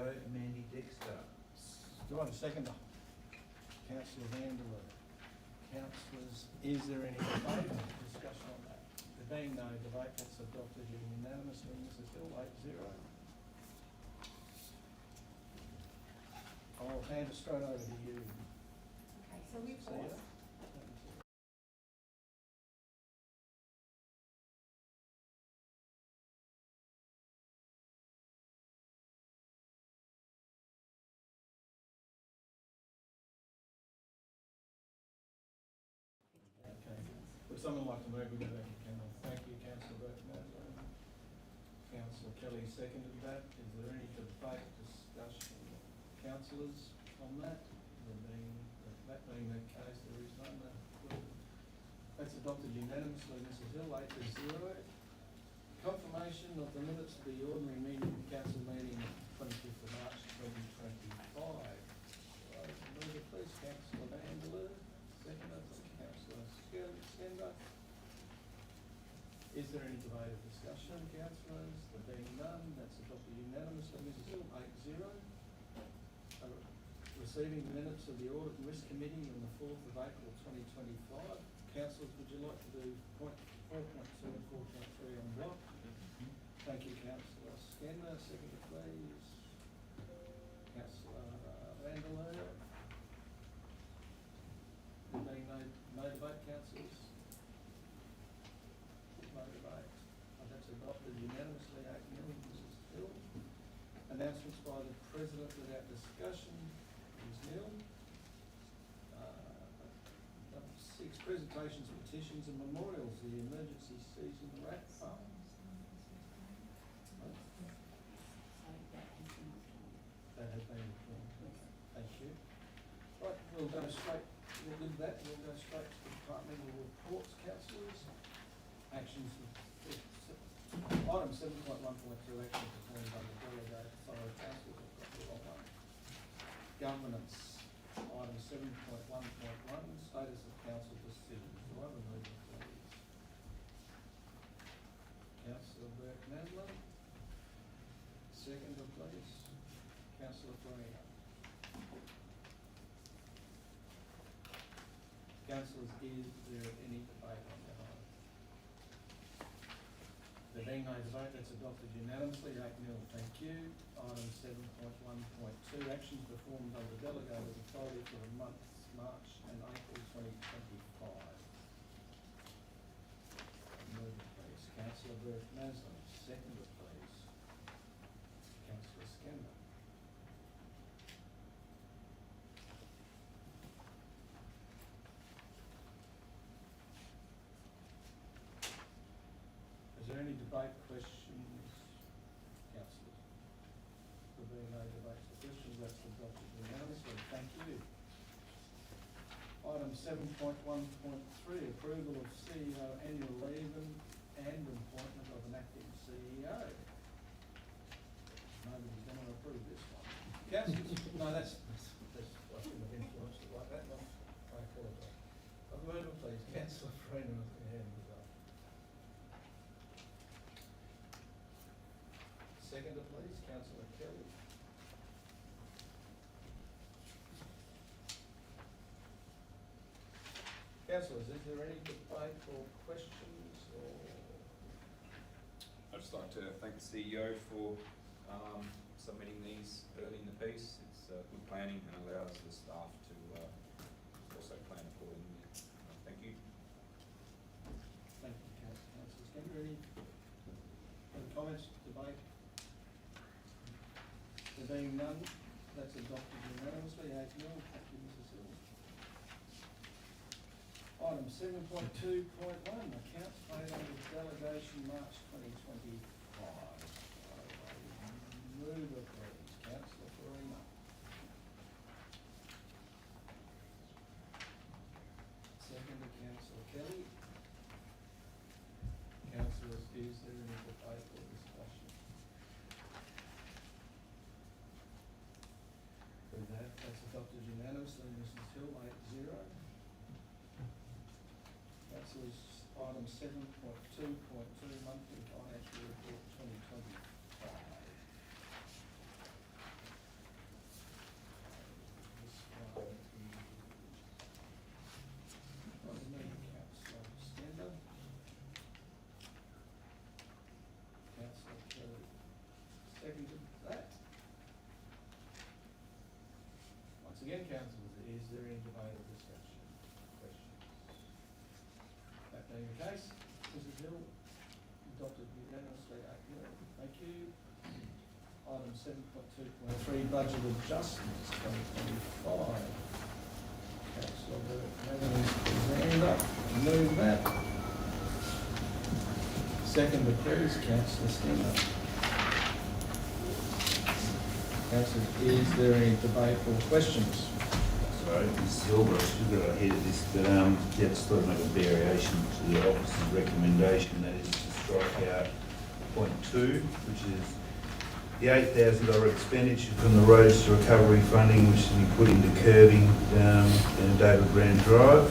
CEO Mandy Dexter. Do I have a seconder? Councillor Vanderloo. Councillors, is there any debate or discussion on that? There being no debate, that's adopted unanimously. Mrs Hill, 8-0. I'll hand it straight over to you. Okay, so we've See ya. got Okay. Would someone like to move? We go back to Campbell. Thank you, Councillor Burke. Councillor Kelly seconded that. Is there any debate, discussion, councillors on that? That being the case, there is none. That's adopted unanimously. Mrs Hill, 8-0. Confirmation of the minutes of the ordinary meeting, council meeting, 25th of March 2025. Move it please, Councillor Vanderloo. Second, Councillor Skender. Is there any debate or discussion, councillors? There being none, that's adopted unanimously. Mrs Hill, 8-0. Receiving the minutes of the Audit and Risk Committee on the 4th of April 2025. Councillors, would you like to do 4.2 and 4.3 on block? Thank you, Councillor Skender. Second, please. Councillor Vanderloo. There being no debate, councillors? No debate. That's adopted unanimously, 8-0. Mrs Hill. Announcements by the President without discussion. Ms Hill. Number 6, presentations, petitions and memorials. The emergency season wrap up. That has been informed. Thank you. Right, we'll go straight. With that, we'll go straight to the departmental reports, councillors. Actions. Item 7.1.2, action performed by the delegated authority councillors. I've got the wrong one. Governance. Item 7.1.1, status of council decisions. Do I have a mover, please? Councillor Burke-Nadler. Seconder, please. Councillor Farina. Councillors, is there any debate on that item? There being no debate, that's adopted unanimously, 8-0. Thank you. Item 7.1.2, actions performed by the delegated authority for the months March and April 2025. Move it, please. Councillor Burke-Nadler. Seconder, please. Councillor Skender. Is there any debate, questions, councillors? There being no debate or questions, that's adopted unanimously. Thank you. Item 7.1.3, approval of CEO annual leave and appointment of an acting CEO. Nobody's going to approve this one. Councillors, no, that's I shouldn't have influenced it like that. No, I apologise. I've heard it, please. Councillor Freeman has the hand up. Seconder, please. Councillor Kelly. Councillors, is there any debate or questions or? I'd just like to thank the CEO for submitting these early in the piece. It's good planning and allows the staff to also plan accordingly. Thank you. Thank you, councillors. Can there any comments, debate? There being none, that's adopted unanimously, 8-0. Thank you, Mrs Hill. Item 7.2.1, accounts paid under delegation March 2025. Mover, please. Councillor Farina. Seconder, Councillor Kelly. Councillors, is there any debate or discussion? With that, that's adopted unanimously. Mrs Hill, 8-0. Councillors, item 7.2.2, monthly financial report 2025. councillors, is there any debate or discussion? Questions? That being the case, Mrs. Hill, adopted unanimously, 8-0. Thank you. Item 7.2.3, budget adjustments, 2025. Councillor Mathews, his hand up, move that. Second, please, Councillor Skinner. Councillors, is there any debate or questions? Sorry, Ms. Silver, I should go ahead of this, but yeah, just thought I'd make a variation to the officer's recommendation, that is to strike out point 2, which is the $8,000 expenditure from the roads to recovery funding, which is to be put into curbing in David Brand Drive.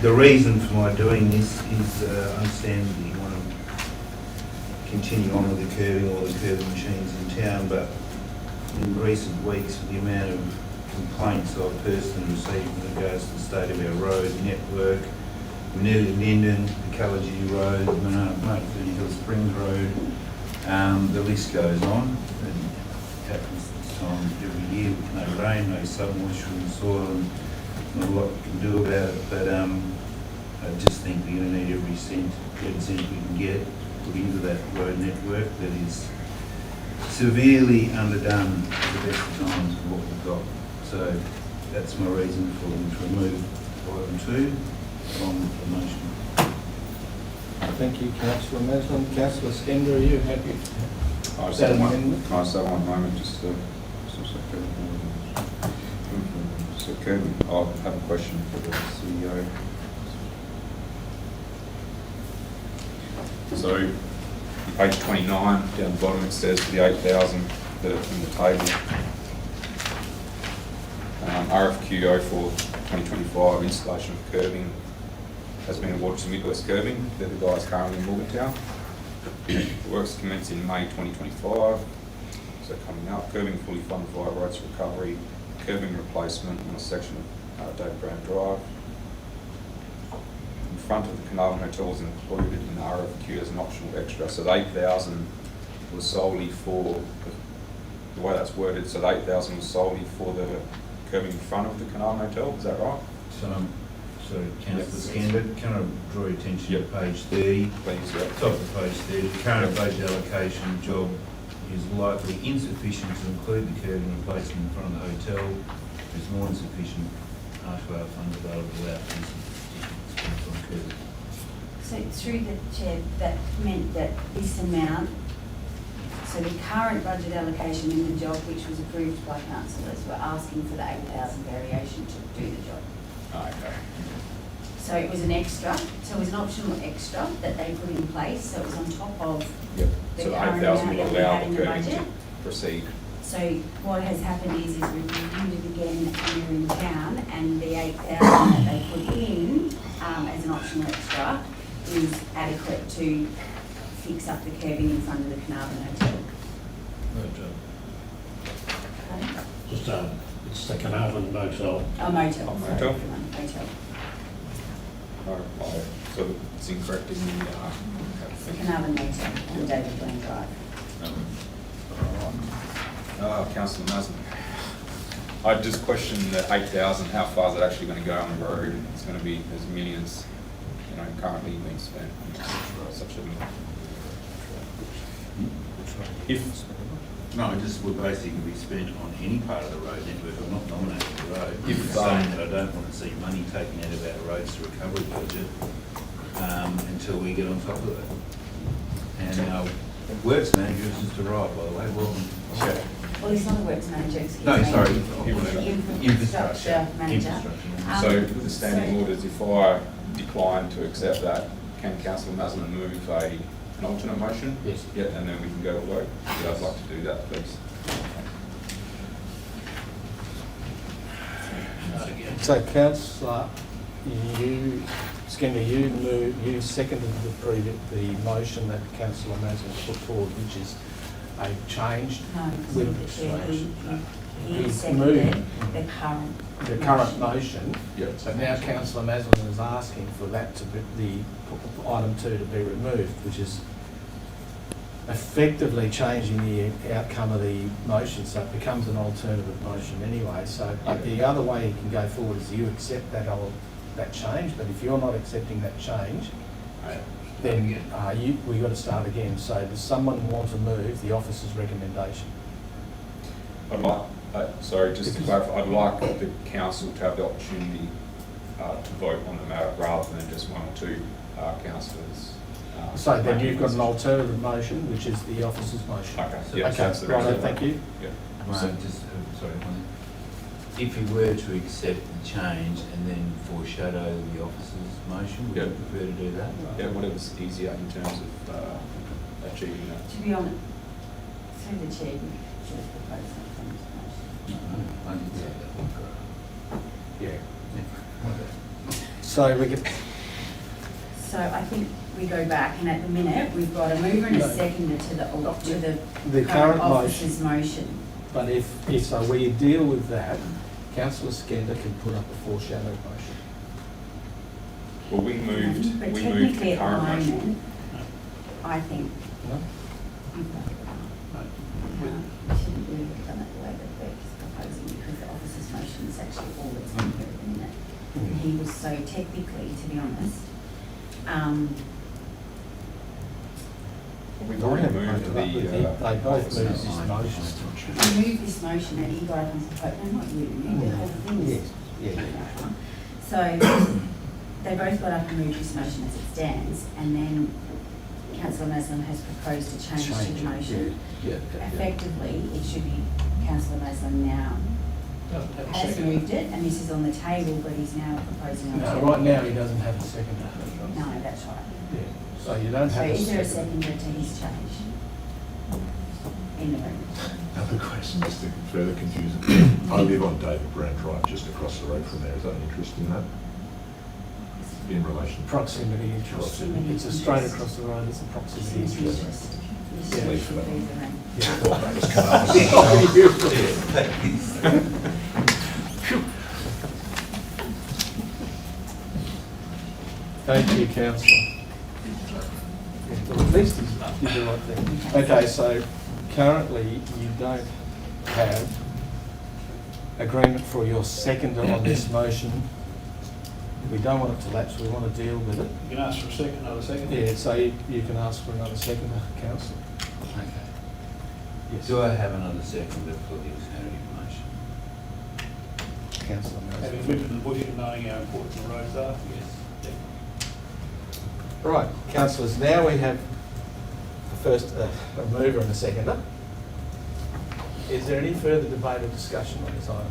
The reason for my doing this is understand that you want to continue on with the curbing or the curbing machines in town, but in recent weeks, with the amount of complaints I've personally received with regards to the state of our road network, Manila Linden, the Callagee Road, Martin Hill Springs Road, the list goes on. And it happens this time every year with no rain, no submoisture in the soil, and not a lot we can do about it. But I just think we're going to need every cent we can get put into that road network that is severely underdone at the best of times of what we've got. So that's my reason for them to remove item 2 from the motion. Thank you, Councillor Maslin. Councillor Skender, are you happy? I just That have one, amendment? can I just have one moment, just to, so Kevin, I'll have a question for the CEO. So, page 29, down the bottom, it says for the 8,000 that are in the table. RFQ 04 2025 installation of curbing has been awarded to Midwest Curbing. They're the guys currently in Morgantown. The works commence in May 2025. So coming up, curbing fully funded via roads recovery, curbing replacement on a section of David Brand Drive. In front of the Carnarvon Hotel is included in the RFQ as an optional extra. So the 8,000 was solely for, the way that's worded, so the 8,000 was solely for the curbing in front of the Carnarvon Hotel, is that right? So, sorry, Councillor Scander, can I draw your attention to page 30? Please, yeah. Top of page 30, the current budget allocation job is likely insufficient to include the curbing replacement in front of the hotel. It's more insufficient after our funds available without this expense on curbing. So through the chair, that meant that this amount, so the current budget allocation in the job, which was approved by councillors, were asking for the 8,000 variation to do the job. Okay. So it was an extra, so it was an optional extra that they put in place, so it was on top of Yep. the So the current 8,000 amount will that we allow had the in the curbing to budget. proceed. So what has happened is we've reviewed it again when we're in town, and the 8,000 that they put in as an optional extra is adequate to fix up the curbing in front of the Carnarvon Hotel. Motel. Okay? Just, it's the Carnarvon Motel. Oh, motel, Oh, sorry, motel. motel. So it's incorrect in the, It's the Carnarvon Motel on David Blaine Drive. Councillor Maslin. I just question the 8,000, how far is it actually going to go on the road? It's going to be, there's millions, currently being spent on such a. If, no, it just would basically be spent on any part of the road network. I'm not nominating the road. If, I'm saying that I don't want to see money taken out of our roads to recovery budget until we get on top of it. And our works manager is Mr. Wright, by the way. Welcome. Okay. Well, he's not a works manager, excuse me. No, sorry. Infrastructure manager. So the standing orders, if I decline to accept that, can Councillor Maslin move an alternate motion? Yes. Yeah, and then we can go to vote. Yeah, I'd like to do that, please. So councillor, Skinner, you seconded the motion that councillor Maslin put forward, which is a change No, with the chair, he He's seconded moved. the current. the current motion. Yep. So now councillor Maslin is asking for that to be, the item 2 to be removed, which is effectively changing the outcome of the motion, so it becomes an alternative motion anyway. So the other way you can go forward is you accept that change, but if you're not accepting that change, then we've got to start again. So does someone want to move the officer's recommendation? I'd like, sorry, just to clarify, I'd like the council to have the opportunity to vote on the matter rather than just one or two councillors. So then you've got an alternative motion, which is the officer's motion. Okay, yeah, Okay, that's the right, reason. thank you. Yeah. Sorry, if you were to accept the change and then foreshadow the officer's motion, would you prefer to do that? Yeah, whatever's easier in terms of achieving that. To be honest, through the chair, you should have proposed something to motion. I didn't say that. Yeah. So we get. So I think we go back, and at the minute, we've got a mover and a seconder to the current officer's motion. But if so we deal with that, Councillor Skender can put up a foreshadowed motion. Well, we moved But the technically at the current motion. moment, I think No? you've got it wrong. We shouldn't really have done it the way that Beck's proposing, because the officer's motion is actually all that's in here at the minute. And he was so technically, to be honest, We've already moved They both moved this he motion. moved this motion and he got up and said, no, not you, you, the whole thing is. Yes, So they both got up and moved this motion as it stands, and then Councillor Maslam has proposed a change to the motion. Yeah. Effectively, it should be Councillor Maslam now has moved it, and this is on the table, but he's now proposing a No, second. right now he doesn't have a second. No, that's right. Yeah. So you don't So have a is there a second. seconder to his change? In the room. Another question, just to further confuse it. I live on David Brand Drive, just across the road from there. Is that an interest in that? In relation? Proximity interest. It's a straight across the road, it's a proximity interest. Yes, Yeah. it should be the room. Yeah, I thought that was cut off. Thank you, councillor. Yeah, well, at least you do the right thing. Okay, so currently you don't have agreement for your seconder on this motion. We don't want it to lapse, we want to deal with it. You can ask for a second, another second. Yeah, so you can ask for another seconder, councillor. Okay. Yes. Do I have another seconder for the alternative motion? Councillor Having Mills. lived in the bush and knowing how important the roads are, yes. Right, councillors, now we have first a mover and a seconder. Is there any further debate or discussion on this item?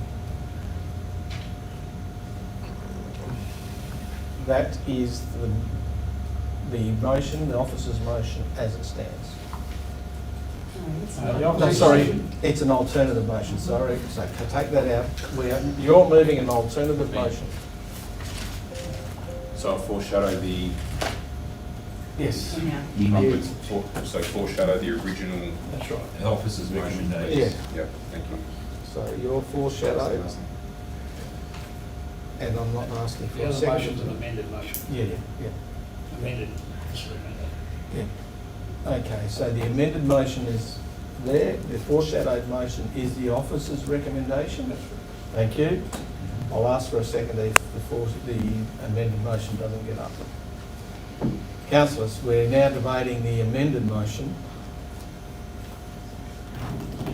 That is the motion, the officer's motion as it stands. No, it's The not. No, officer's sorry, motion. it's an alternative motion, sorry, so take that out. You're moving an alternative motion. So I'll foreshadow the, Yes. Yeah. so foreshadow the original That's right. The officer's recommendation. Yeah, Yep, thank you. so you're foreshadowed, and I'm not asking for The a other motion's an second. amended motion. Yeah. Amended, just amended. Yeah. Okay, so the amended motion is there, the foreshadowed motion is the officer's recommendation. That's right. Thank you. I'll ask for a second if the amended motion doesn't get up. Councillors, we're now debating the amended motion.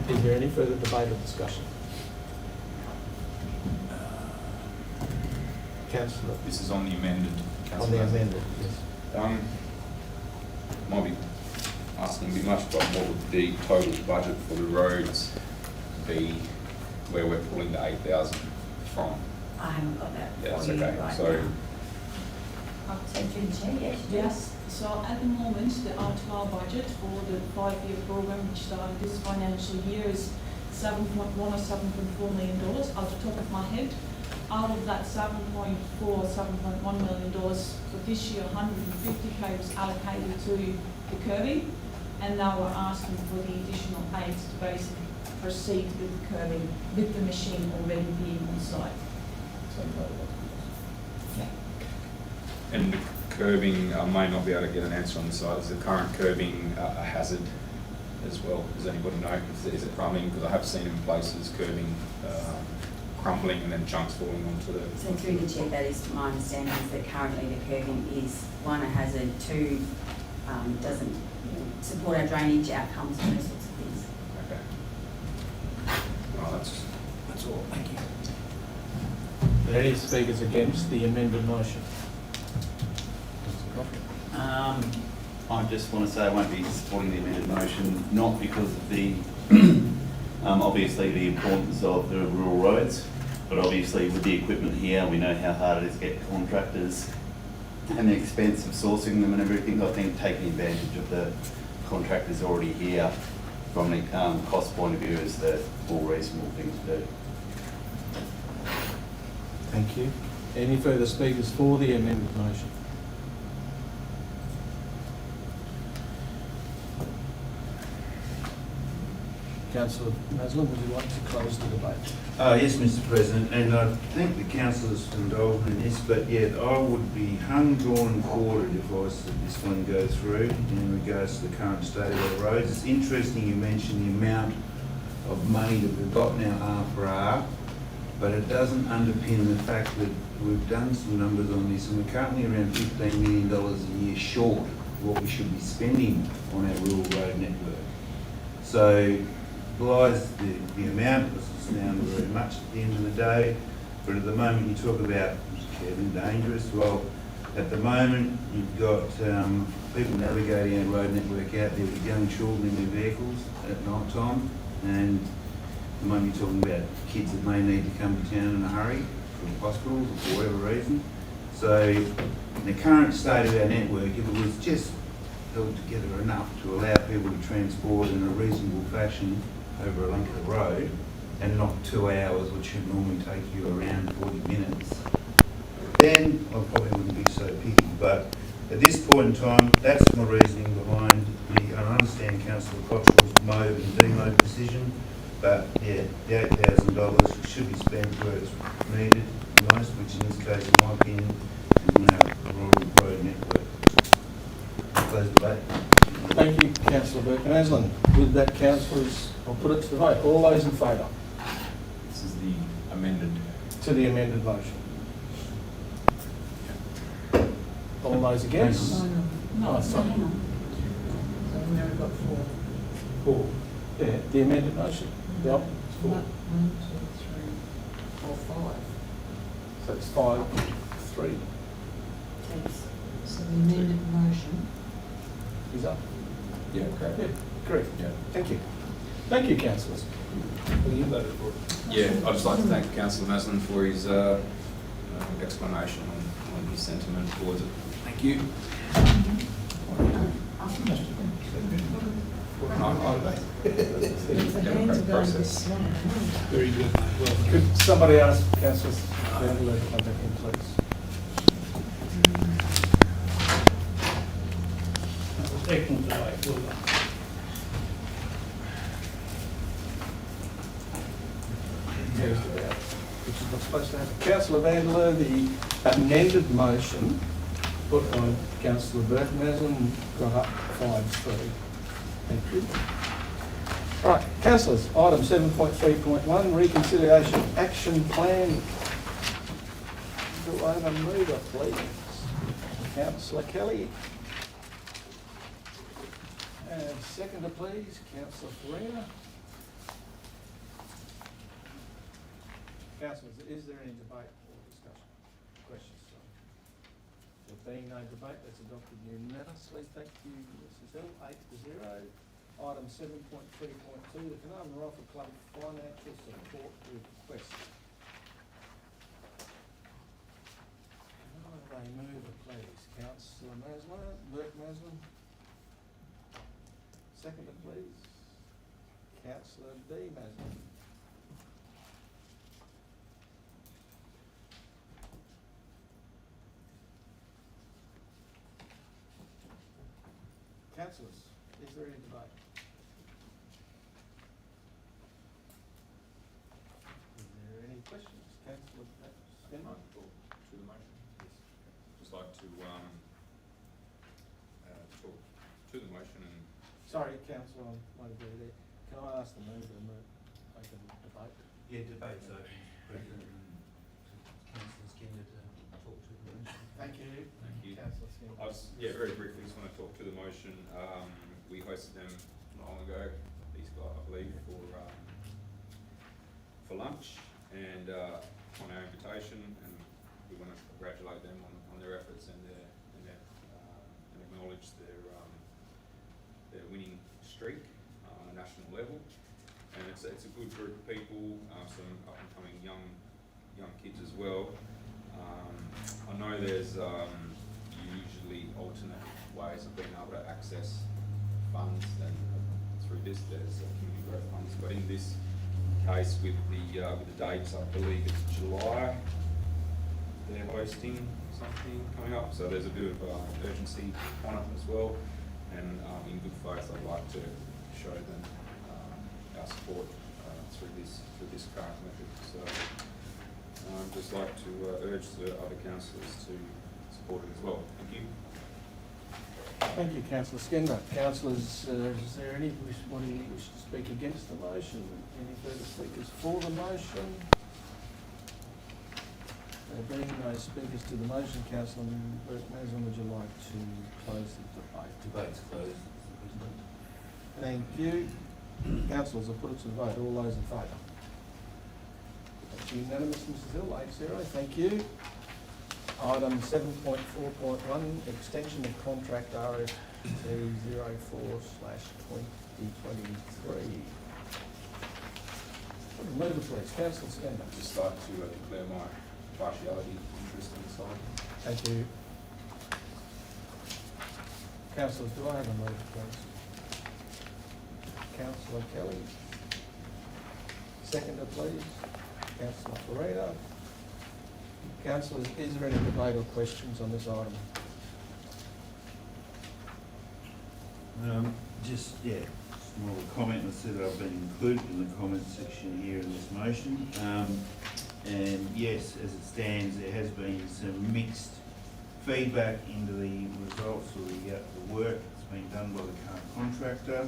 Is there any further debate or discussion? Councillor, This is on the amended. on Councillor the Maslin. amended, yes. Might be asking a bit much, but what would the total budget for the roads be where we're pulling the 8,000 from? I haven't got that Yeah, that's for you okay. right So- now. I'll take you the chair, yes, yes. Yes, so at the moment, the RTR budget for the 5-year program, which started this financial year, is $7.1 or $7.4 million out the top of my head. Out of that $7.4, $7.1 million for this year, 150K was allocated to the curbing, and now we're asking for the additional 8 to basically proceed with the curbing, with the machine already being on site. And the curbing, I may not be able to get an answer on this side. Is the current curbing a hazard as well? Does anybody know? Is it crumbling? Because I have seen in places curbing crumbling and then chunks falling onto the... So through the chair, that is my understanding is that currently the curbing is, one, a hazard, two, doesn't support our drainage outcomes and those sorts of things. Okay. Well, that's all. Thank you. Are there any speakers against the amended motion? Mr. Coffey? I just want to say I won't be supporting the amended motion, not because of the, obviously the importance of the rural roads, but obviously with the equipment here, we know how hard it is to get contractors and the expense of sourcing them and everything. I think taking advantage of the contractors already here from the cost point of view is the more reasonable thing to do. Thank you. Any further speakers for the amended motion? Councillor Maslen, would you like to close the debate? Yes, Mr. President, and I thank the councillors for indulging in this, but yet I would be hung, drawn and quartered if I was to let this one go through in regards to the current state of our roads. It's interesting you mentioned the amount of money that we've got now R for R, but it doesn't underpin the fact that we've done some numbers on this and we're currently around $15 million a year short of what we should be spending on our rural road network. So belies the amount, because it's down very much at the end of the day, but at the moment you talk about, Mr. Chairman, dangerous. Well, at the moment you've got people navigating our road network out there with young children in their vehicles at night time, and at the moment you're talking about kids that may need to come to town in a hurry from hospitals or for whatever reason. So in the current state of our network, if it was just held together enough to allow people to transport in a reasonable fashion over a length of the road, and not 2 hours, which should normally take you around 40 minutes, then I probably wouldn't be so picky. But at this point in time, that's my reasoning behind the, I understand Councillor Cottrell's mode and demode decision, but yeah, the $8,000 should be spent where it's needed the most, which in this case, in my opinion, is on our rural road network. Close the debate. Thank you, Councillor Burke-Maslin. With that, councillors, I'll put it to the vote. All those in favour? This is the amended. To the amended motion. All those against? No, sorry. hang on. So we now got four. Four. Yeah, the amended motion. Yep, it's four. 1, 2, 3, 4, 5. So it's 5-3. So the amended motion. Is up? Yeah, correct. Yeah, correct. Yeah. Thank you. Thank you, councillors. Well, you voted for it. Yeah, I'd just like to thank Councillor Maslin for his explanation on his sentiment towards it. Thank you. Democratic process. Very good. Well, Could somebody ask councillors Chandler to come back in, please? that was excellent debate. Well done. Which is not supposed to happen. Councillor Vanderler, the amended motion put by Councillor Burke-Maslin got up 5-3. Thank you. All right, councillors, item 7.3.1, reconsideration action plan. Do I have a mover, please? Councillor Kelly. And seconder, please, Councillor Farina. Councillors, is there any debate or discussion? Questions? There being no debate, that's adopted unanimously. Thank you, Mrs. Hill. 8-0. Item 7.3.2, the Carnarvon Rifle Club financial support request. Can I have a mover, please? Councillor Maslin, Burke-Maslin. Seconder, please. Councillor D. Maslin. Councillors, is there any debate? Is there any questions? Councillor Scanlon? To the motion. Just like to talk to the motion and Sorry, councillor, I might agree there. Can I ask the mover to make a debate? Yeah, debate's open, President, and Councillor Skinner to talk to the motion. Thank you. Thank you. Councillor Skinner. Very briefly, just want to talk to the motion. We hosted them not long ago, these guys, I believe, for lunch and on our invitation, and we want to congratulate them on their efforts and and acknowledge their winning streak on a national level. And it's a good group of people, some up and coming young kids as well. I know there's usually alternate ways of being able to access funds than through this. There's community growth funds, but in this case, with the dates, I believe it's July. They're hosting something coming up, so there's a bit of urgency on it as well. And in good faith, I'd like to show them our support through this current method. So I'd just like to urge the other councillors to support it as well. Thank you. Thank you, councillor Skinner. Councillors, is there anybody wish to speak against the motion? Any further speakers for the motion? There being no speakers to the motion, councillor Burke-Mason, would you like to close the debate? Debate's closed, Mr. President. Thank you. Councillors, I'll put it to the vote. All those in favour? That's unanimous, Mrs Hill, 8-0. Thank you. Item 7.4.1, extension of contract RFT 04/2023. Move the please. Councillor Skinner. I'd just like to declare my partiality interest in this item. Thank you. Councillors, do I have a mover, please? Councillor Kelly. Seconder, please. Councillor Farina. Councillors, is there any debate or questions on this item? Just more of a comment. I said that I've been included in the comment section here in this motion. And yes, as it stands, there has been some mixed feedback into the results or the work that's been done by the current contractor.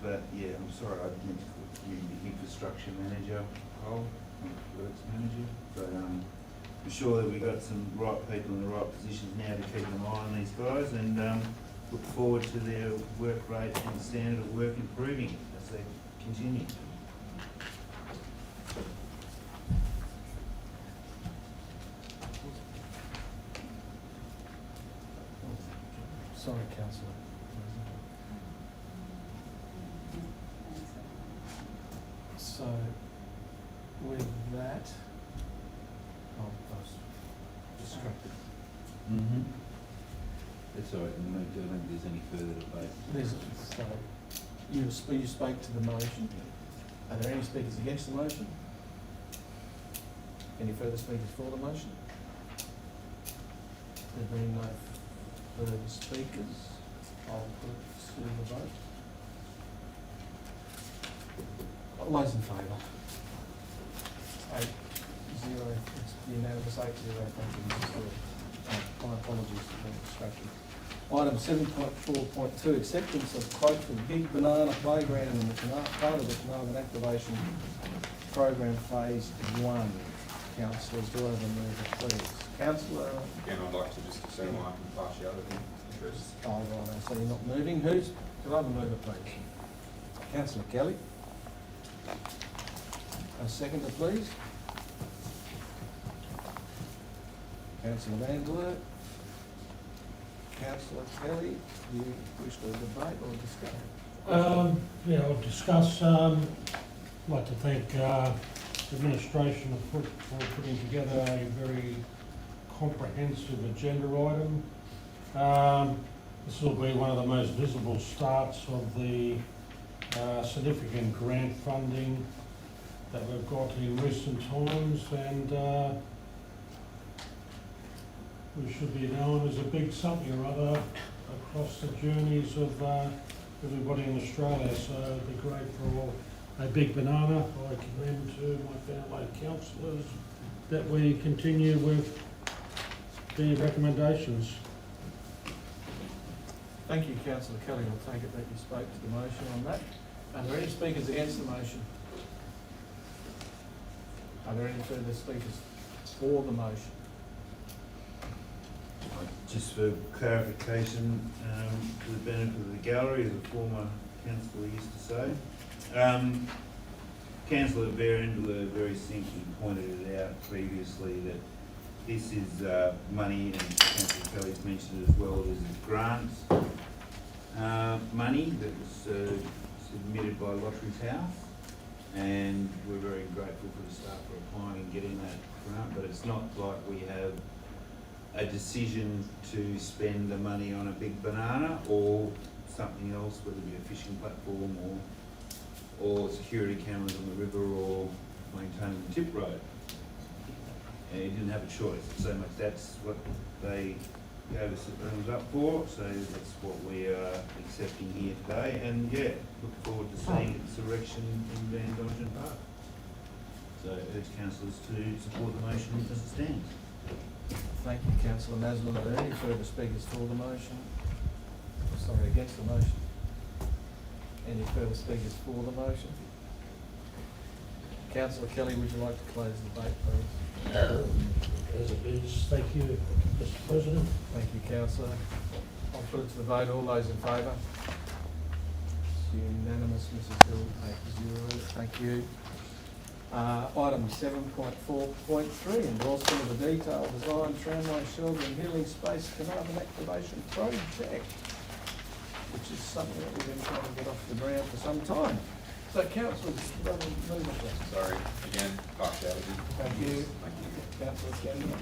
But yeah, I'm sorry, I meant to call you the infrastructure manager, Cole, not the works manager. But I'm sure that we've got some right people in the right positions now to keep an eye on these guys, and look forward to their work rate and standard of work improving as they continue. Sorry, councillor. So, with that, I was distracted. Mm-hmm. That's all right, I don't think there's any further debate. So, you spoke to the motion. Are there any speakers against the motion? Any further speakers for the motion? There being no further speakers, I'll put it to the vote. All those in favour? 8-0, it's unanimous, 8-0, thank you, Mrs. Hill. My apologies for being distracted. Item 7.4.2, acceptance of quote for Big Banana Playground in the part of the Carnarvon Activation Program Phase 1. Councillors, do I have a mover, please? Councillor? Again, I'd like to just say my partiality interest. Oh, right, so you're not moving. Could I have a mover, please? Councillor Kelly? A seconder, please. Councillor Vandeler? Councillor Kelly, do you wish to debate or discuss? I'll discuss, I'd like to thank administration for putting together a very comprehensive agenda item. This will be one of the most visible starts of the significant grant funding that we've got in recent times, and we should be known as a big something or other across the journeys of everybody in Australia. So it'd be great for all a big banana. I commend to my fellow councillors that we continue with the recommendations. Thank you, councillor Kelly. I'll take it that you spoke to the motion on that. Are there any speakers against the motion? Are there any further speakers for the motion? Just for clarification, for the benefit of the gallery, as a former councillor used to say, Councillor Berendler very simply pointed it out previously that this is money, and Councillor Kelly's mentioned it as well, there's a grant money that was submitted by Lotteries House, and we're very grateful for the staff for applying and getting that grant, but it's not like we have a decision to spend the money on a big banana or something else, whether it be a fishing platform or security cameras on the river or maintaining the tip road. And he didn't have a choice. So much that's what they gave us the thumbs up for, so that's what we are accepting here today. And yeah, look forward to seeing its erection in Van Dodgen Park. So urge councillors to support the motion as it stands. Thank you, councillor Maslin. Are there any further speakers for the motion? Sorry, against the motion? Any further speakers for the motion? Councillor Kelly, would you like to close the debate, please? As it is, thank you, Mr. President. Thank you, councillor. I'll put it to the vote. All those in favour? It's unanimous, Mrs. Hill, 8-0. Thank you. Item 7.4.3, endorsement of the detailed design tramway shelter and Hilly Space Carnarvon Activation Project, which is something that we've been trying to get off the ground for some time. So councillors, move it. Sorry, again, partiality. Thank you. Thank you. Councillor Kendall.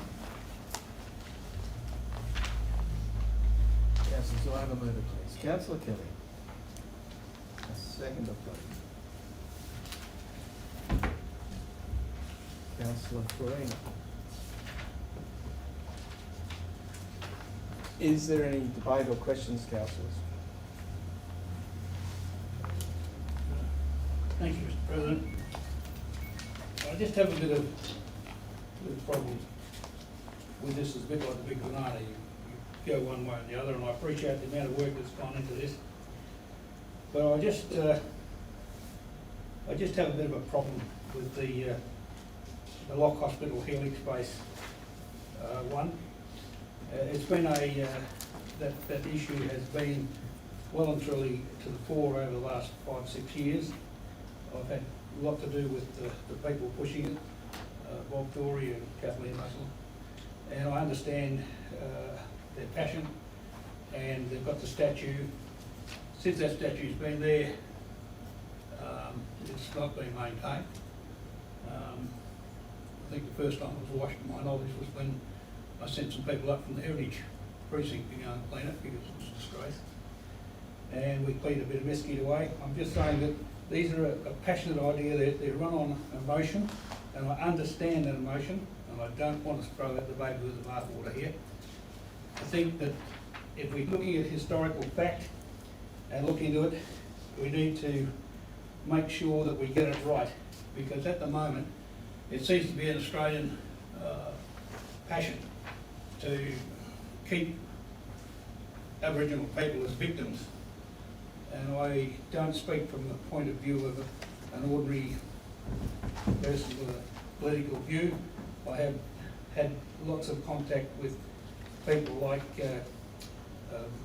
Councillors, do I have a mover, please? Councillor Kelly. A seconder, please. Councillor Farina. Is there any debate or questions, councillors? Thank you, Mr. President. I just have a bit of problem with this. It's a bit like the big banana. You go one way or the other, and I appreciate the amount of work that's gone into this. But I just have a bit of a problem with the Lock Hospital Helix Space one. It's been that issue has been well and truly to the fore over the last 5-6 years. I've had a lot to do with the people pushing it, Bob Tory and Kathleen Russell, and I understand their passion, and they've got the statue. Since that statue's been there, it's not been maintained. I think the first time it was washed, to my knowledge, was when I sent some people up from the Heritage Precinct to go and clean it because it was a disgrace. And we cleaned a bit of mesquite away. I'm just saying that these are a passionate idea. They run on emotion, and I understand that emotion, and I don't want to throw out the baby with the bathwater here. I think that if we're looking at historical fact and look into it, we need to make sure that we get it right, because at the moment it seems to be an Australian passion to keep Aboriginal people as victims. And I don't speak from the point of view of an ordinary person with a political view. I have had lots of contact with people like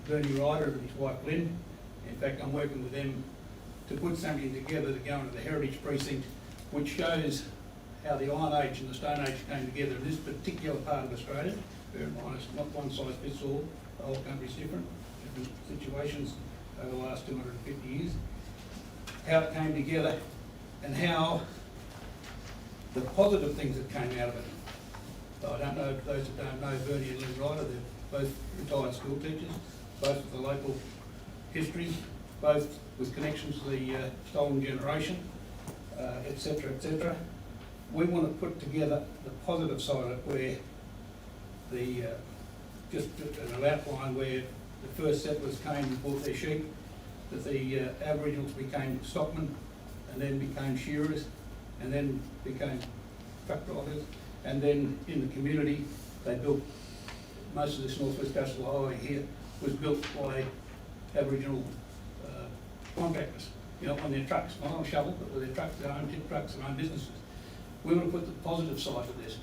Bernie Ryder and his wife Lynn. In fact, I'm working with them to put something together to go into the Heritage Precinct, which shows how the Iron Age and the Stone Age came together in this particular part of Australia. Bear in mind, it's not one size fits all. The whole country's different situations over the last 250 years. How it came together and how the positive things that came out of it. So I don't know, those that don't know Bernie and Lynn Ryder, they're both retired school teachers, both with the local histories, both with connections to the stolen generation, etc., etc. We want to put together the positive side of it, where the just an outline where the first settlers came and bought their sheep, that the Aboriginals became stockmen, and then became shearers, and then became truck drivers, and then in the community they built most of this North West Coastal Highway here was built by Aboriginal contractors, you know, on their trucks, not on a shovel, but with their trucks, their own tip trucks, their own businesses. We want to put the positive side of this.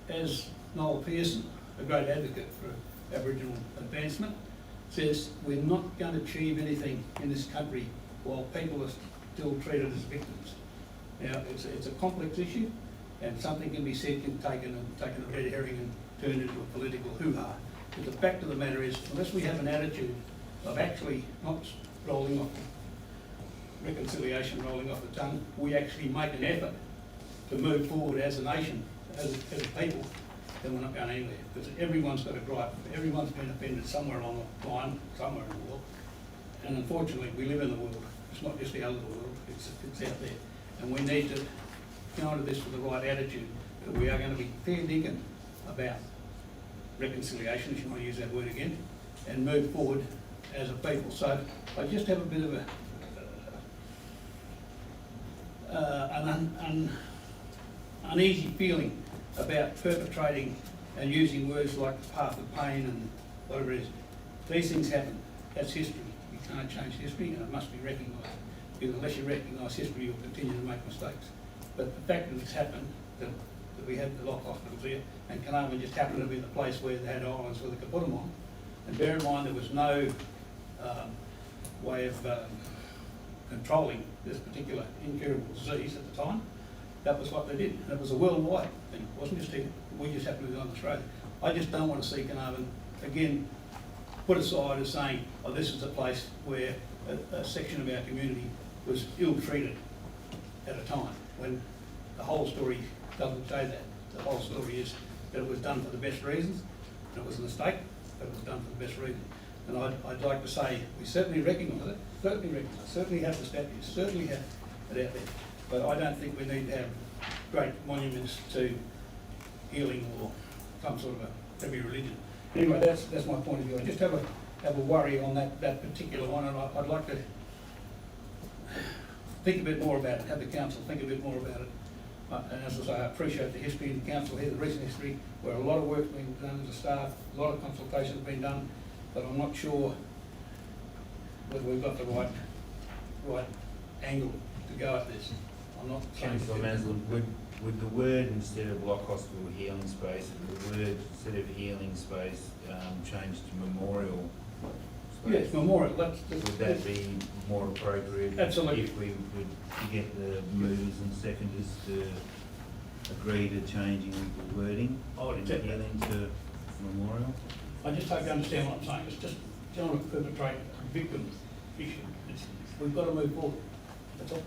As Noel Pearson, a great advocate for Aboriginal advancement, says we're not going to achieve anything in this country while people are still treated as victims. Now, it's a complex issue, and something can be said, taken a red herring and turned into a political hoo-ha. But the fact of the matter is, unless we have an attitude of actually not rolling off reconciliation, rolling off the tongue, we actually make an effort to move forward as a nation, as a people, then we're not going anywhere. Because everyone's got a gripe, everyone's been offended somewhere along the line, somewhere in the world. And unfortunately, we live in the world. It's not just our little world, it's out there. And we need to go into this with the right attitude, that we are going to be fair dinkum about reconciliation, if you want to use that word again, and move forward as a people. So I just have a bit of an uneasy feeling about perpetrating and using words like the path of pain and whatever it is. These things happen. That's history. You can't change history, and it must be recognised. Because unless you recognise history, you'll continue to make mistakes. But the fact that it's happened, that we had the lock hospitals here, and Carnarvon just happened to be the place where they had islands where they could put them on. And bear in mind, there was no way of controlling this particular incurable disease at the time. That was what they did. And it was a worldwide thing. It wasn't just here. We just happened to be on Australia. I just don't want to see Carnarvon, again, put aside as saying, oh, this is a place where a section of our community was ill-treated at a time, when the whole story doesn't say that. The whole story is that it was done for the best reasons, and it was a mistake, but it was done for the best reason. And I'd like to say, we certainly recognise it, certainly have the statues, certainly have it out there, but I don't think we need to have great monuments to healing or some sort of a heavy religion. Anyway, that's my point of view. I just have a worry on that particular one, and I'd like to think a bit more about it, have the council think a bit more about it. And as I say, I appreciate the history in the council here, the recent history, where a lot of work's been done as a staff, a lot of consultation's been done, but I'm not sure whether we've got the right angle to go at this. I'm not saying... Councillor Maslen, would the word, instead of Lock Hospital Healing Space, the word, instead of healing space, change to memorial space? Yes, memorial. Would that be more appropriate? Absolutely. If we would get the movers and seconders to agree to changing the wording from healing to memorial? I just hope you understand what I'm saying. It's just trying to perpetrate a victim issue. We've got to move forward. That's all.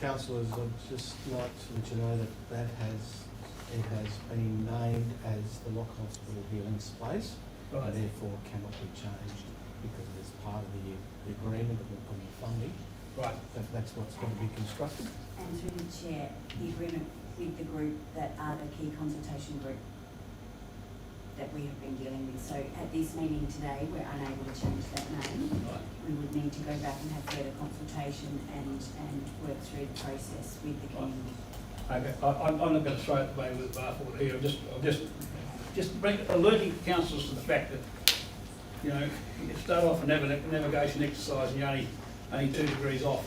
Councillors, I'd just like to let you know that it has been named as the Lock Hospital Healing Space, Right. and therefore cannot be changed because it is part of the agreement that we're putting funding. Right. That's what's going to be constructed. And through the chair, the agreement with the group that are the key consultation group that we have been dealing with. So at this meeting today, we're unable to change that name. Right. We would need to go back and have further consultation and work through the process with the community. Okay. I'm not going to throw it away with the bathwater here. I'm just alerting councillors to the fact that, you know, you start off a navigation exercise and you're only 2 degrees off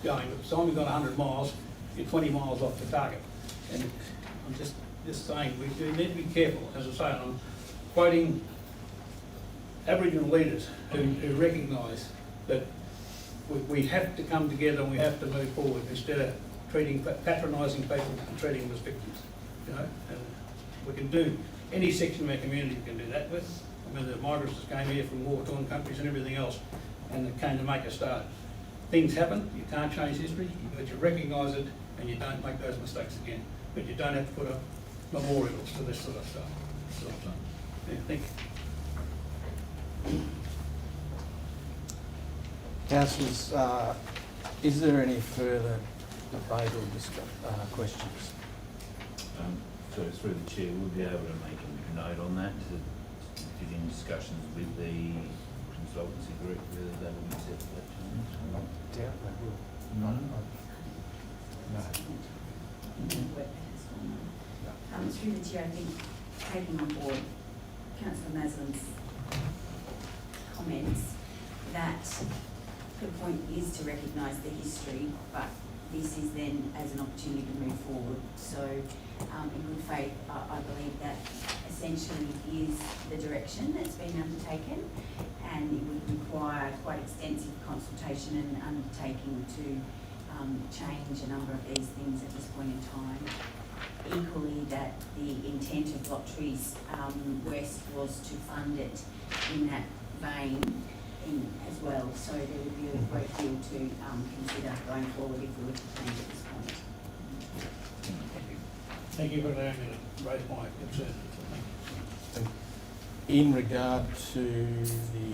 going. But by the time you've got 100 miles, you're 20 miles off the target. And I'm just saying, we do need to be careful. As I say, I'm quoting Aboriginal leaders who recognise that we have to come together and we have to move forward instead of patronising people and treating them as victims. You know, and we can do, any section of our community can do that with. I mean, the migrants that came here from war-torn countries and everything else, and they came to make a start. Things happen, you can't change history, but you recognise it and you don't make those mistakes again. But you don't have to put up memorials to this sort of stuff. That's what I'm saying. Yeah, thank you. Councillors, is there any further debate or questions? So through the chair, we'll be able to make a note on that to begin discussions with the consultancy group, whether that will be set for that change. Doubt they will. No. No. Through the chair, I think taking on board Councillor Maslin's comments that the point is to recognise the history, but this is then as an opportunity to move forward. So in good faith, I believe that essentially is the direction that's been undertaken, and it would require quite extensive consultation and undertaking to change a number of these things at this point in time. Equally, that the intent of Lotteries West was to fund it in that vein as well. So there would be a great deal to consider going forward if we were to change at this point. Thank you for allowing me to raise my concern. Thank you. In regard to the,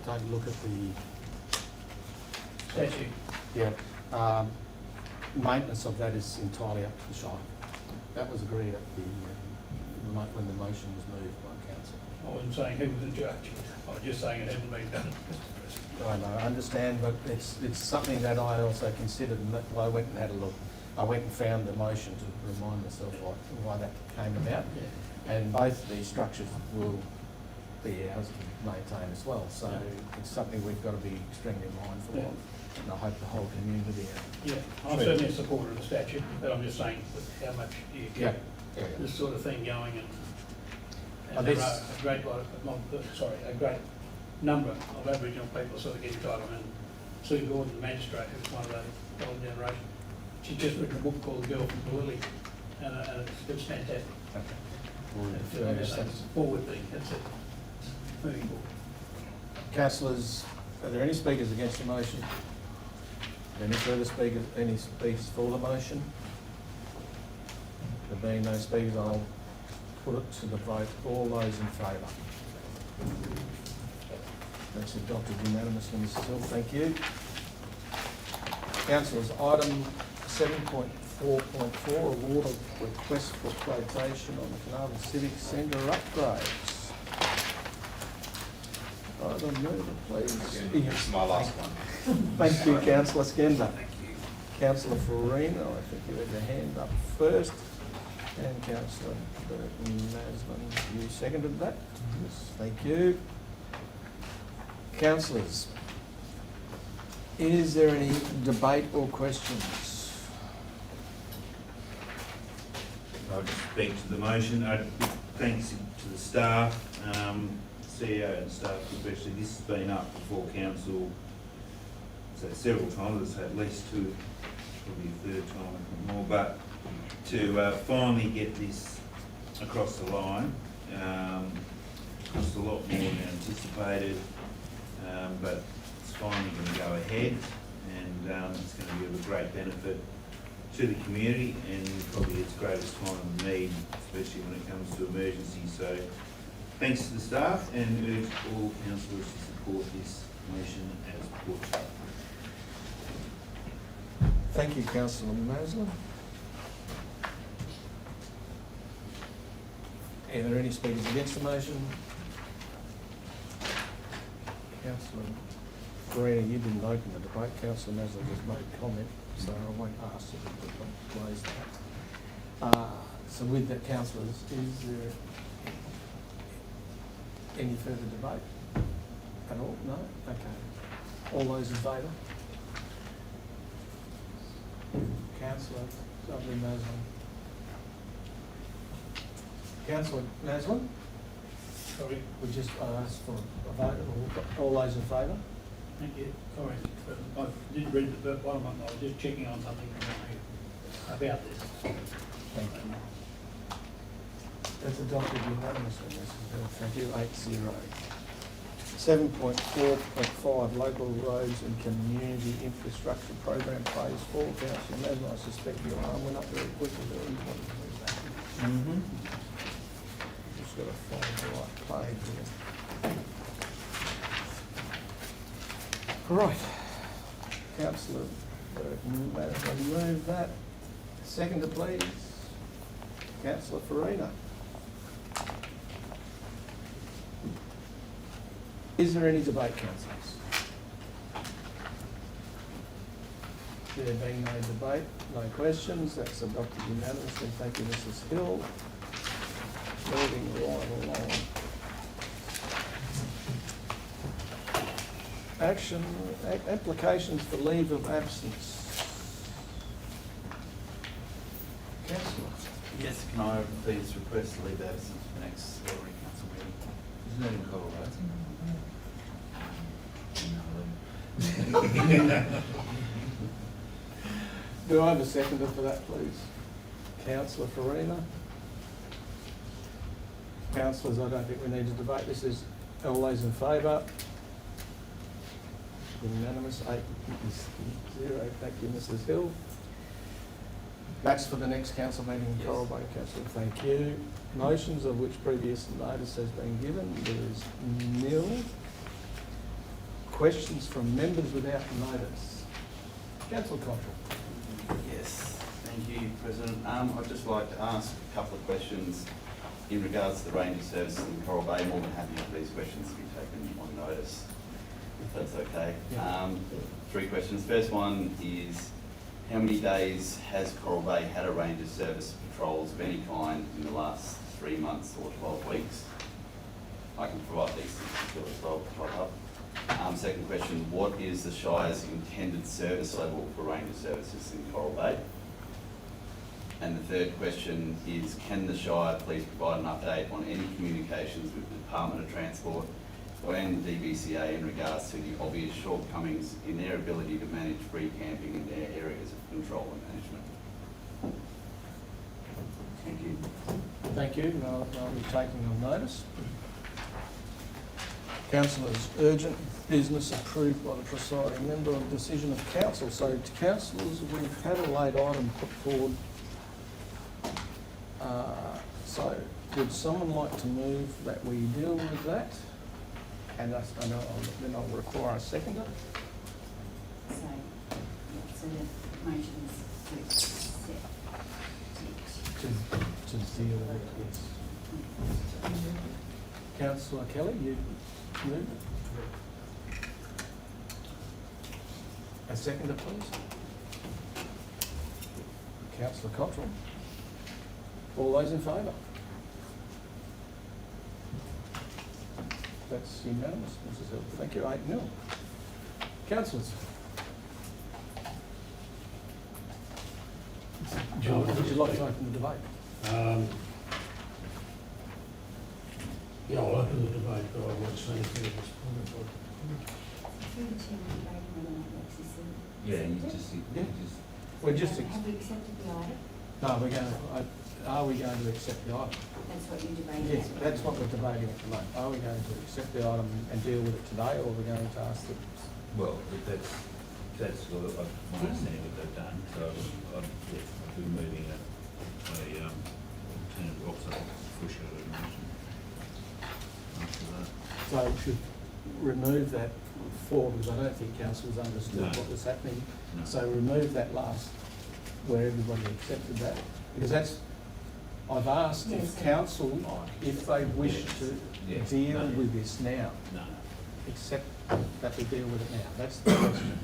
take a look at the, Statute. maintenance of that is entirely up to the Shire. That was agreed at the, when the motion was moved by council. I wasn't saying who was in charge. I was just saying it hadn't been done, Mr. President. I know, I understand, but it's something that I also considered, and that I went and had a look. I went and found the motion to remind myself why that came about. And both these structures will be ours to maintain as well. So it's something we've got to be extremely mindful of. And I hope the whole community. Yeah, I'm certainly a supporter of the statute, but I'm just saying how much do you get this sort of thing going, and there are a great lot of, a great number of Aboriginal people sort of get entitled, and Sue Gordon, the magistrate, who's one of the older generation, she's just written a book called The Girl from Lily, and it's fantastic. I'm just saying it's a forward thing, that's it, it's moving forward. Councillors, are there any speakers against the motion? Any further speakers, any speakers for the motion? There being no speakers, I'll put it to the vote. All those in favour? That's adopted unanimously, Mrs Hill, thank you. Councillors, item 7.4.4, award of request for quotation on the Carnarvon Civic Centre upgrades. Item mover, please. This is my last one. Thank you, Councillor Skender. Councillor Farina, I think you had your hand up first. And Councillor Burton-Maslin, you seconded that? Yes. Thank you. Councillors, is there any debate or questions? I'll just speak to the motion. Thanks to the staff, CEO and staff especially. This has been up before council several times, at least two, probably a third time, if not more, but to finally get this across the line, cost a lot more than anticipated, but it's finally going to go ahead, and it's going to be of a great benefit to the community, and probably its greatest time of need, especially when it comes to emergencies. So thanks to the staff, and urge all councillors to support this motion as put. Thank you, Councillor Maslin. Are there any speakers against the motion? Councillor Farina, you didn't open the debate. Councillor Maslin just made a comment, so I won't ask if you could close that. So with that, councillors, is there any further debate at all? No? Okay. All those in favour? Councillor Maslin. Councillor Maslin? Sorry. We just asked for a vote. All those in favour? Thank you. Sorry, I didn't read the bottom of it. I was just checking on something about this. Thank you. That's adopted unanimously, Mrs Hill. Thank you. 8-0. 7.4.5, Local Roads and Community Infrastructure Program Phase 4. Councillor Maslin, I suspect your arm went up very quickly there. You wanted to move that. Just got to find the right page here. Right. Councillor Maslin, move that. Seconder, please. Councillor Farina. Is there any debate, councillors? There being no debate, no questions, that's adopted unanimously. Thank you, Mrs Hill. Moving right along. Action, applications for leave of absence. Councillor? Yes, can I please request a leave of absence for the next ordinary council meeting? Isn't that in Colorado? Do I have a seconder for that, please? Councillor Farina? Councillors, I don't think we need to debate this. Is all those in favour? Unanimous, 8-0. Thank you, Mrs Hill. That's for the next council meeting in Yes. Coral Bay, councillor. Thank you. Motions of which previous notice has been given. There is nil. Questions from members without notice. Councillor Cottrell. Yes, thank you, President. I'd just like to ask a couple of questions in regards to the ranger services in Coral Bay. More than happy for these questions to be taken on notice, if that's okay. Yeah. 3 questions. First one is, how many days has Coral Bay had a ranger service patrols of any kind in the last 3 months or 12 weeks? I can provide these things as well to top up. Second question, what is the Shire's intended service level for ranger services in Coral Bay? And the third question is, can the Shire please provide an update on any communications with the Department of Transport and the DBCA in regards to the obvious shortcomings in their ability to manage free camping in their areas of control and management? Thank you. Thank you. I'll be taking on notice. Councillors, urgent business approved by the presiding member on decision of council. So to councillors, we've had a late item put forward. So would someone like to move that we deal with that? And then I'll require a seconder. So, yeah, so the motion's to accept it. To deal with it, yes. Councillor Kelly, you move. A seconder, please. Councillor Cottrell. All those in favour? That's unanimous, Mrs Hill. Thank you. 8-0. Councillors. John, Would you like to open the debate? Yeah, I'll open the debate, but I won't say anything at this point. Through the chair, debating whether or not Lexi said. Yeah, you just. We're just, Have we accepted the item? no, are we going to accept the item? That's what you're debating. Yes, that's what we're debating at the moment. Are we going to accept the item and deal with it today, or are we going to ask the... Well, that's sort of my understanding what they've done, so I'd be moving a alternative also push out a motion after that. So we should remove that form, because I don't think council's understood No. what was happening. No. So remove that last, where everybody accepted that, because that's, I've asked Yes, if sir. council, if they wish to Yes. deal No. with this now, No. accept that we deal with it now. That's the question.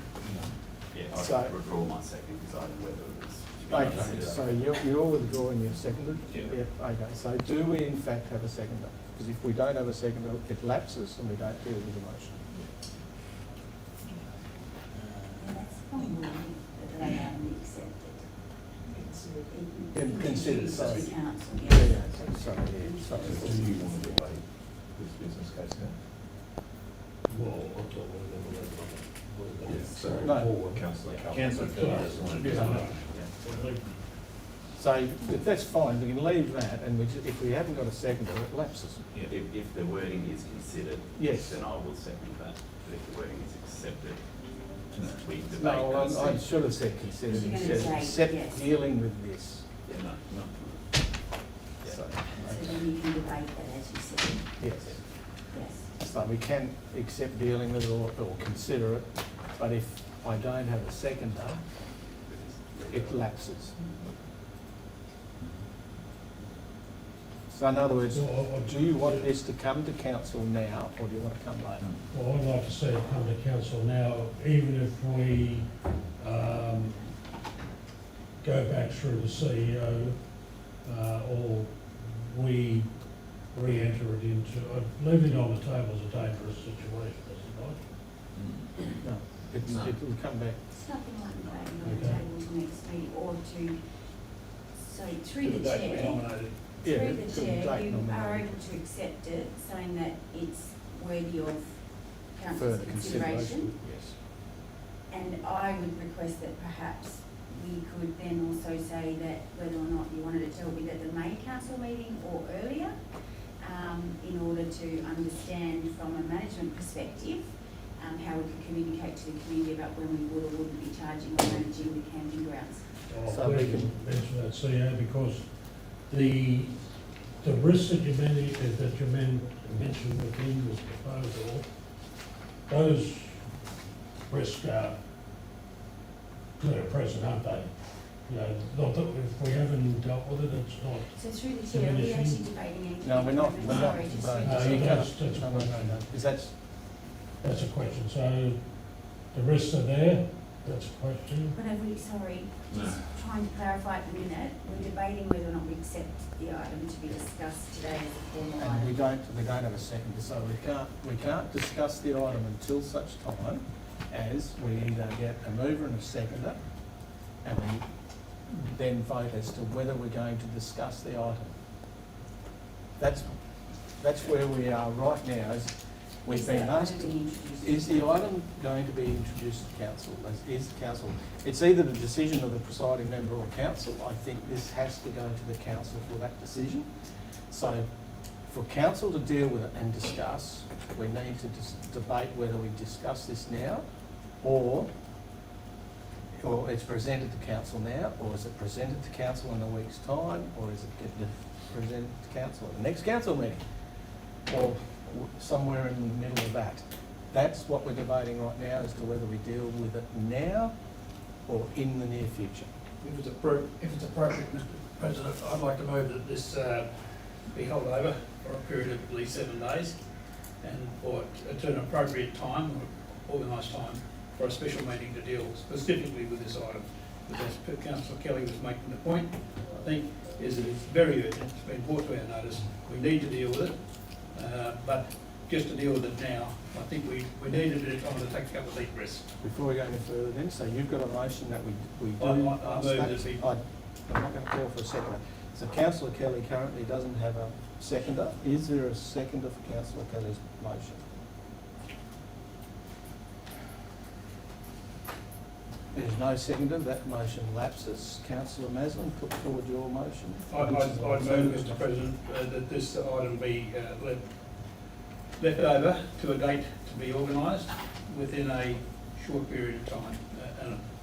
Yeah, I So- withdraw my second because I don't know whether it was... Okay, so you're withdrawing your seconder? Yeah. Yep, okay, so do we in fact have a seconder? Because if we don't have a seconder, it lapses and we don't deal with the motion. And that's fine, but they haven't accepted. Consider, sorry. The council, Yeah, yeah. yeah, sorry, yeah, sorry. Do you want to debate this business case now? Well, I thought we were going to let Yeah, so No. forward, councillor Councillor Kelly doesn't want to do Yeah. that. So if that's fine, we can leave that, and if we haven't got a seconder, it lapses. Yeah. If the wording is considered, Yes. then I will second that. But if the wording is accepted, we debate. No, and I see. should have said considered, You're instead gonna of say accept yes. dealing with this. Yeah, No, no. yeah. So, So then you can debate that as you said, yes. yes. So we can accept dealing with it or consider it, but if I don't have a seconder, it lapses. So in other words, do you want this to come to council now, or do you want to come later? Well, I'd like to see it come to council now, even if we go back through the CEO, or we re-enter it into, leaving it on the table is a dangerous situation, is it not? No, it will come back. It's nothing like debating on the Okay. table till next meeting, or to, so through To the date, we chair, nominated. Yeah, through the to chair, date you are nominated. able to accept it, saying that it's worthy of council's Further consideration. Yes. And I would request that perhaps we could then also say that whether or not you wanted it to be at the May council meeting or earlier, in order to understand from a management perspective, how we could communicate to the community about when we would or wouldn't be charging or managing the camping grounds. So we can mention that CEO, because the risks that you mentioned within this proposal, those risks are clear at present, aren't they? You know, not that if we haven't dealt with it, it's not. So through the chair, are we Diminishing. actually debating anything? No, we're not, at the we're moment? not. Sorry, just debating. through the No, chair. that's a question. No, because That's a question. So the risks are there, that's a question. But have we, sorry, just trying to clarify at the minute, we're debating whether or not we accept the item to be discussed today as a formal and we item. don't have a second, so we can't discuss the item until such time as we either get a mover and a seconder, and we then vote as to whether we're going to discuss the item. That's where we are right now, is we've Is been that asked, item being introduced? is the item going to be introduced to council? Is council, it's either the decision of the presiding member or council. I think this has to go to the council for that decision. So for council to deal with it and discuss, we need to debate whether we discuss this now, or it's presented to council now, or is it presented to council in a week's time, or is it presented to council at the next council meeting, or somewhere in the middle of that. That's what we're debating right now, as to whether we deal with it now or in the near future. If it's appropriate, Mr. President, I'd like to move that this be held over for a period of at least 7 days, and for it to an appropriate time, or organised time, for a special meeting to deal specifically with this item. But as Councillor Kelly was making the point, I think, is that it's very urgent, it's been brought to our notice, we need to deal with it, but just to deal with it now, I think we need a bit of time to take a couple of deep breaths. Before we go any further then, so you've got a motion that we do. I move ask that that- we- I'm not going to call for a seconder. So councillor Kelly currently doesn't have a seconder. Is there a seconder for councillor Kelly's motion? There's no seconder, that motion lapses. Councillor Maslin, put forward your motion. I'd move, Mr. President, that this item be left over to a date to be organised within a short period of time.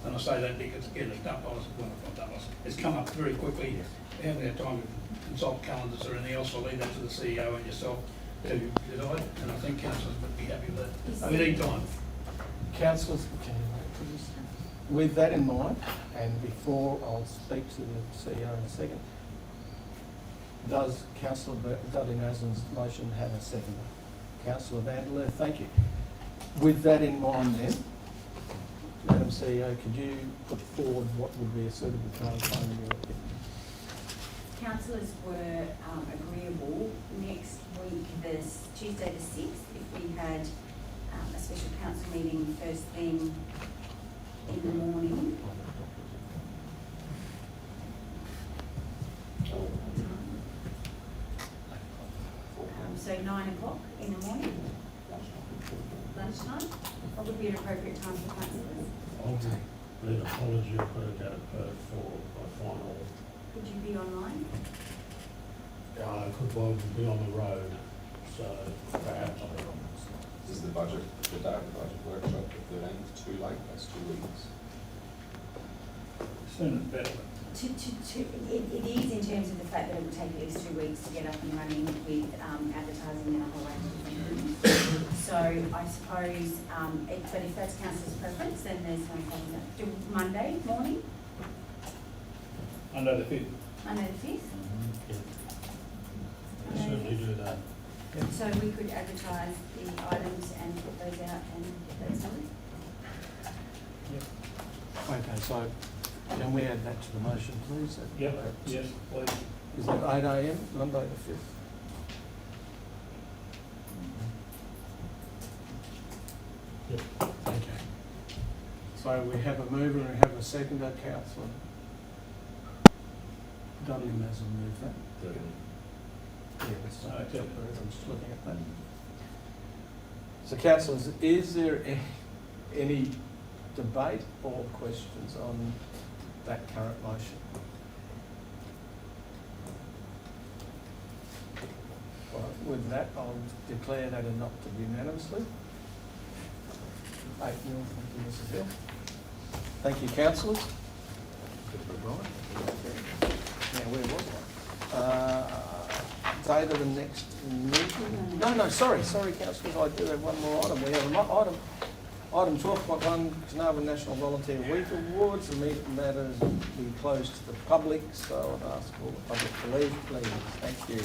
And I say that because, again, it's done by us, well, not done by us, it's come up very quickly. We haven't had time to consult calendars or anything else. I'll leave that to the CEO and yourself to decide, and I think councillors would be happy with that. We need time. Councillors, can you wait for this? With that in mind, and before I'll speak to the CEO in a second, does Councillor Dudley Maslin's motion have a seconder? Councillor Vanderleer, thank you. With that in mind then, Madam CEO, could you put forward what would be a suitable time frame in your opinion? Councillors were agreeable next week, this Tuesday the 6th, if we had a special council meeting first thing in the morning. So 9 o'clock in the morning, lunchtime, what would be an appropriate time for councillors? I'll need an apology if I get it for a final. Could you be online? I could well be on the road, so perhaps Is the budget, the day of the budget workshop, the 13th, too late? That's 2 weeks. Sooner the better. It is in terms of the fact that it would take at least 2 weeks to get up and running with advertising and a whole range of things. So I suppose, but if that's council's preference, then there's no problem. Do Monday morning, Monday the 5th. Monday the 5th? I'll certainly do that. So we could advertise the items and put those out and get that sorted? Okay, so can we add that to the motion, please? Yep, yes, please. Is that 8 AM, Monday the 5th? Yep. So we have a mover and we have a seconder, councillor. Dudley may as well move that. Yeah, that's not Okay. I'm just looking at that. So councillors, is there any debate or questions on that current motion? Well, with that, I'll declare that adopted unanimously. 8-0, thank you, Mrs Hill. Thank you, councillors. Now, where was I? Date of the next meeting? No, sorry, councillors, I do have one more item. We have item 12.1, Carnarvon National Volunteer Week Awards. The meeting matters will be closed to the public, so I'd ask all the public to leave, please. Thank you.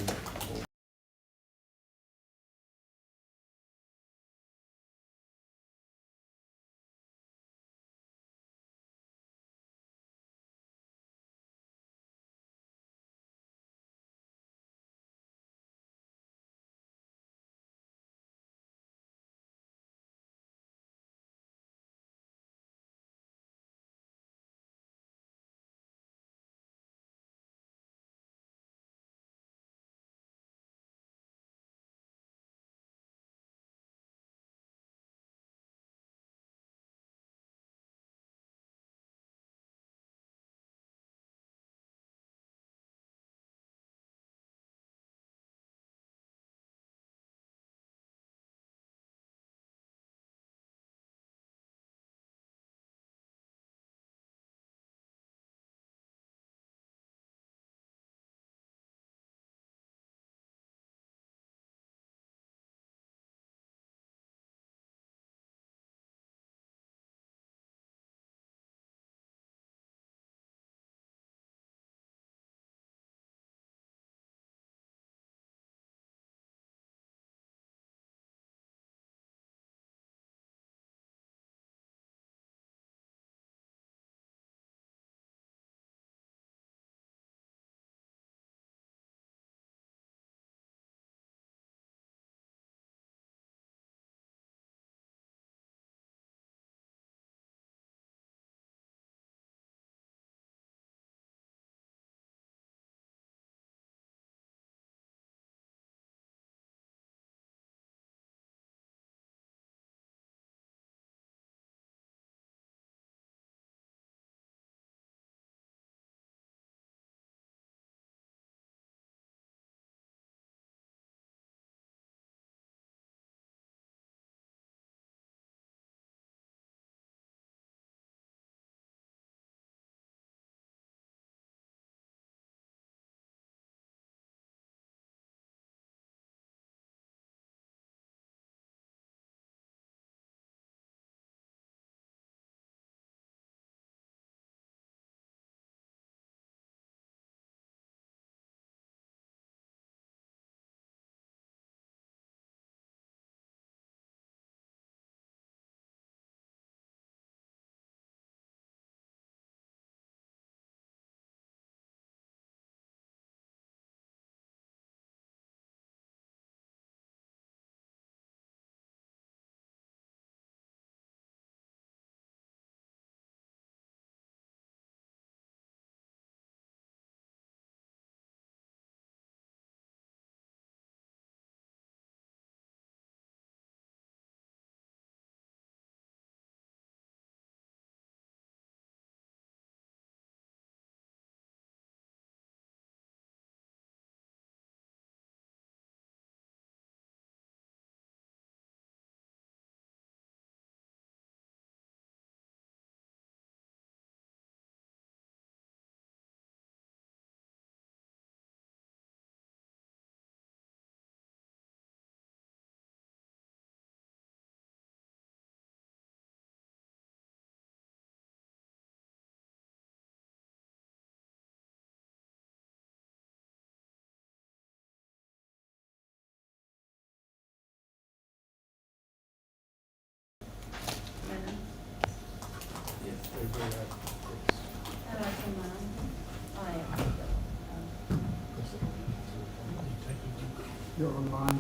You're online.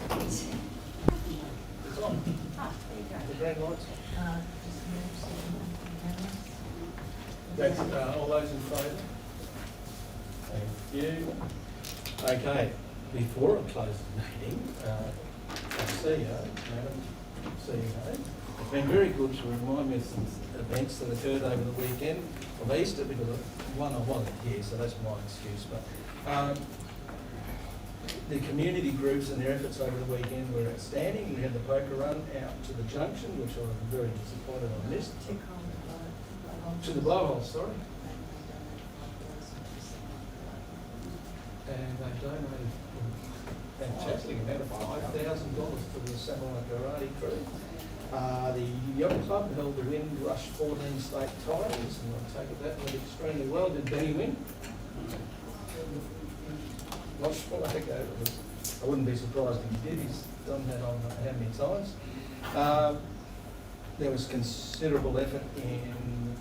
The green lights. Just move, so That's, all those in favour? Thank you. Okay, before I close the meeting, our CEO, Madam CEO, it's been very good to remind me of some events that occurred over the weekend of Easter, because I wasn't here, so that's my excuse. But the community groups and their efforts over the weekend were outstanding. We had the poker run out to the junction, which I was very disappointed I missed. To the blowhole, sorry. And they donated a fantastic amount of $5,000 to the Samurai Karate crew. The Yacht Club held the Wind Rush 14 state titles, and I take it that went extremely well. Did Benny win? Not sure. I wouldn't be surprised if he did. He's done that on how many times. There was considerable effort in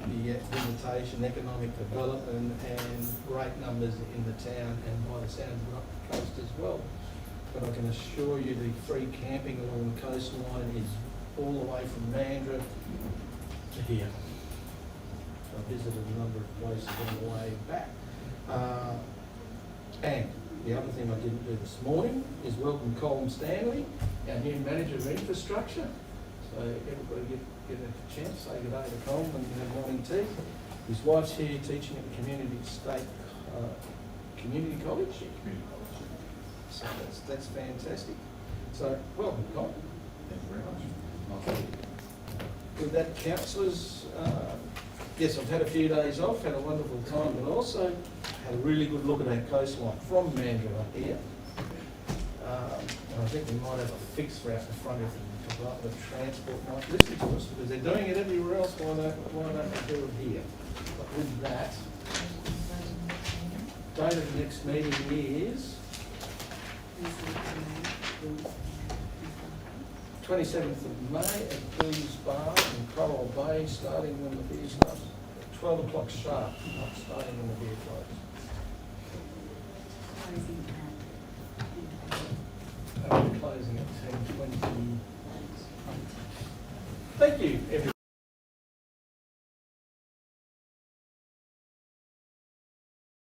the visitation, economic development, and great numbers in the town and by the sound of the coast as well. But I can assure you the free camping along the coastline is all the way from Mandurah to here. So I visited a number of places on the way back. And the other thing I didn't do this morning is welcome Colin Stanley, our new manager of infrastructure. So everybody get a chance, say good day to Colin when you have morning tea. His wife's here teaching at the Community State Community College. So that's fantastic. So welcome, Colin. Thank you very much. With that, councillors, yes, I've had a few days off, had a wonderful time, but also had a really good look at our coastline from Mandurah up here. And I think we might have a fix for out the front if the Department of Transport might listen to us, because they're doing it everywhere else, why don't they do it here? But with that, date of the next meeting is 27th of May at Boo's Bar in Coral Bay, starting when the beer starts, 12 o'clock sharp, not starting when the beer closes. And we're closing at 10:20. Thank you, everyone.